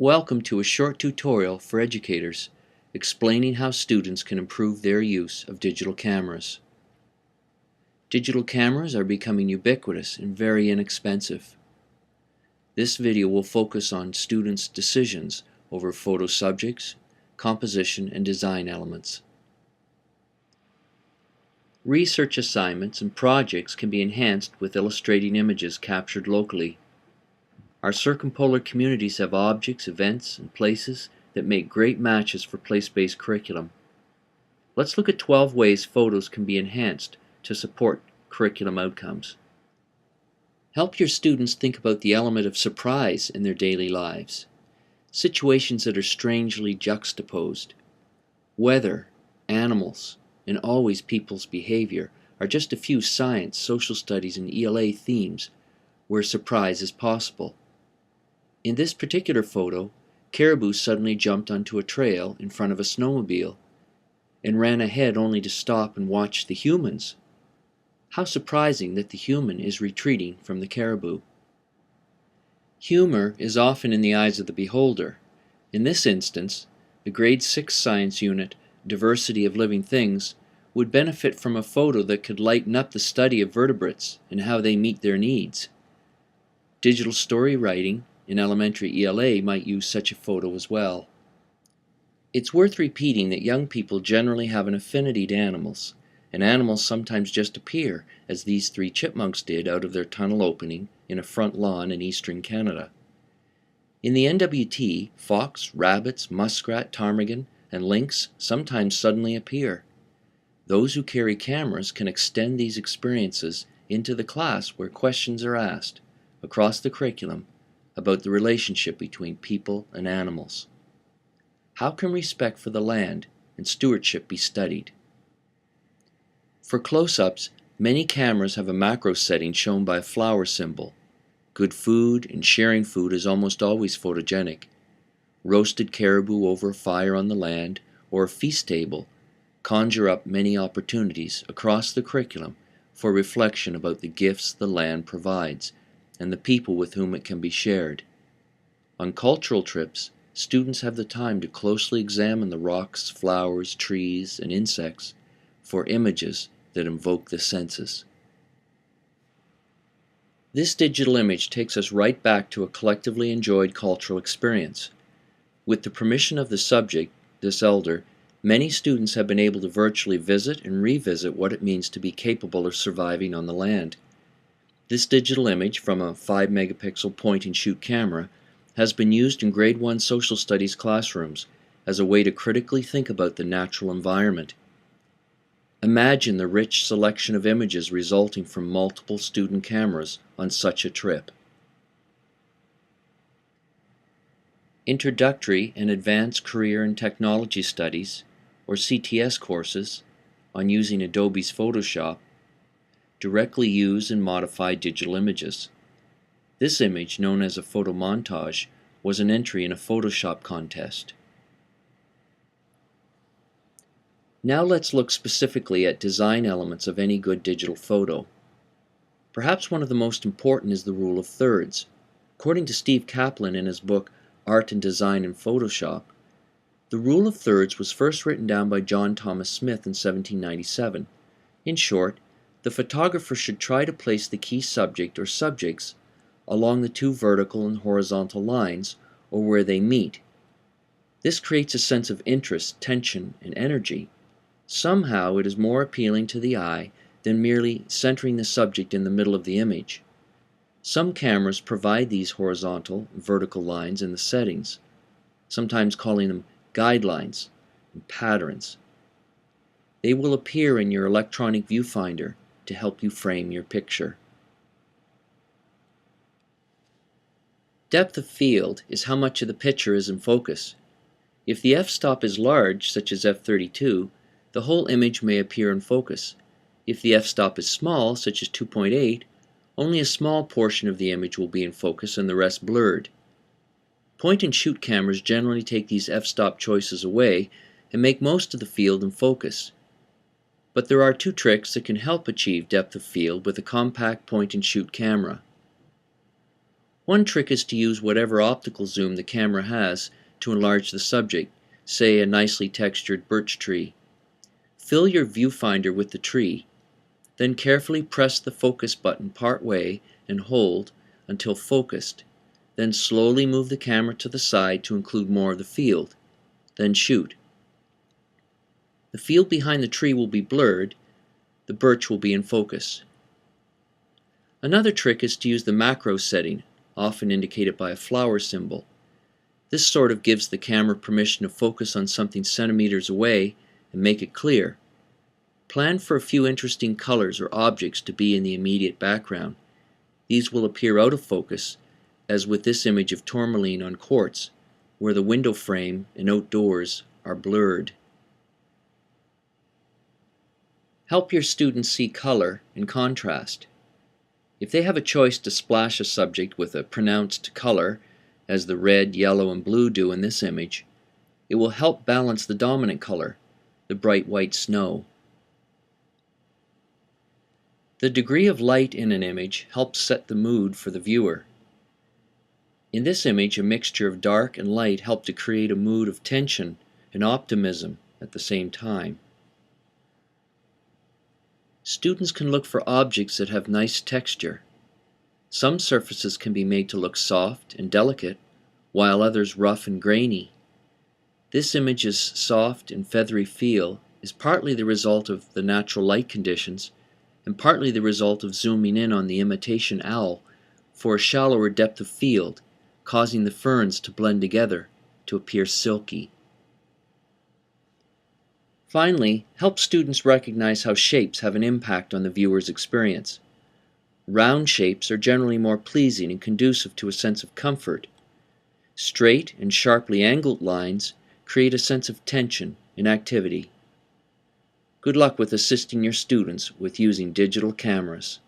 Welcome to a short tutorial for educators explaining how students can improve their use of digital cameras. Digital cameras are becoming ubiquitous and very inexpensive. This video will focus on students' decisions over photo subjects, composition, and design elements. Research assignments and projects can be enhanced with illustrating images captured locally. Our circumpolar communities have objects, events, and places that make great matches for place-based curriculum. Let's look at 12 ways photos can be enhanced to support curriculum outcomes. Help your students think about the element of surprise in their daily lives. Situations that are strangely juxtaposed. Weather, animals, and always people's behavior are just a few science, social studies, and ELA themes where surprise is possible. In this particular photo, caribou suddenly jumped onto a trail in front of a snowmobile and ran ahead only to stop and watch the humans. How surprising that the human is retreating from the caribou. Humor is often in the eyes of the beholder. In this instance, the grade 6 science unit, Diversity of Living Things, would benefit from a photo that could lighten up the study of vertebrates and how they meet their needs. Digital story writing in elementary ELA might use such a photo as well. It's worth repeating that young people generally have an affinity to animals, and animals sometimes just appear, as these 3 chipmunks did out of their tunnel opening in a front lawn in eastern Canada. In the NWT, fox, rabbits, muskrat, ptarmigan, and lynx sometimes suddenly appear. Those who carry cameras can extend these experiences into the class where questions are asked, across the curriculum, about the relationship between people and animals. How can respect for the land and stewardship be studied? For close-ups, many cameras have a macro setting shown by a flower symbol. Good food and sharing food is almost always photogenic. Roasted caribou over a fire on the land or a feast table conjure up many opportunities across the curriculum for reflection about the gifts the land provides and the people with whom it can be shared. On cultural trips, students have the time to closely examine the rocks, flowers, trees, and insects for images that invoke the senses. This digital image takes us right back to a collectively enjoyed cultural experience. With the permission of the subject, this elder, many students have been able to virtually visit and revisit what it means to be capable of surviving on the land. This digital image from a 5-megapixel point-and-shoot camera has been used in grade 1 social studies classrooms as a way to critically think about the natural environment. Imagine the rich selection of images resulting from multiple student cameras on such a trip. Introductory and Advanced Career and Technology Studies, or CTS courses, on using Adobe's Photoshop directly use and modify digital images. This image, known as a photo montage, was an entry in a Photoshop contest. Now let's look specifically at design elements of any good digital photo. Perhaps one of the most important is the rule of thirds. According to Steve Kaplan in his book Art and Design in Photoshop, the rule of thirds was first written down by John Thomas Smith in 1797. In short, the photographer should try to place the key subject or subjects along the 2 vertical and horizontal lines or where they meet. This creates a sense of interest, tension, and energy. Somehow it is more appealing to the eye than merely centering the subject in the middle of the image. Some cameras provide these horizontal and vertical lines in the settings, sometimes calling them guidelines and patterns. They will appear in your electronic viewfinder to help you frame your picture. Depth of field is how much of the picture is in focus. If the f-stop is large, such as f32, the whole image may appear in focus. If the f-stop is small, such as 2.8, only a small portion of the image will be in focus and the rest blurred. Point-and-shoot cameras generally take these f-stop choices away and make most of the field in focus. But there are 2 tricks that can help achieve depth of field with a compact point-and-shoot camera. One trick is to use whatever optical zoom the camera has to enlarge the subject, say a nicely textured birch tree. Fill your viewfinder with the tree, then carefully press the focus button part way and hold until focused. Then slowly move the camera to the side to include more of the field. Then shoot. The field behind the tree will be blurred, the birch will be in focus. Another trick is to use the macro setting, often indicated by a flower symbol. This sort of gives the camera permission to focus on something centimeters away and make it clear. Plan for a few interesting colors or objects to be in the immediate background. These will appear out of focus, as with this image of tourmaline on quartz, where the window frame and outdoors are blurred. Help your students see color and contrast. If they have a choice to splash a subject with a pronounced color, as the red, yellow, and blue do in this image, it will help balance the dominant color, the bright white snow. The degree of light in an image helps set the mood for the viewer. In this image, a mixture of dark and light helped to create a mood of tension and optimism at the same time. Students can look for objects that have nice texture. Some surfaces can be made to look soft and delicate, while others rough and grainy. This image's soft and feathery feel is partly the result of the natural light conditions, and partly the result of zooming in on the imitation owl for a shallower depth of field, causing the ferns to blend together to appear silky. Finally, help students recognize how shapes have an impact on the viewer's experience. Round shapes are generally more pleasing and conducive to a sense of comfort. Straight and sharply angled lines create a sense of tension and activity. Good luck with assisting your students with using digital cameras.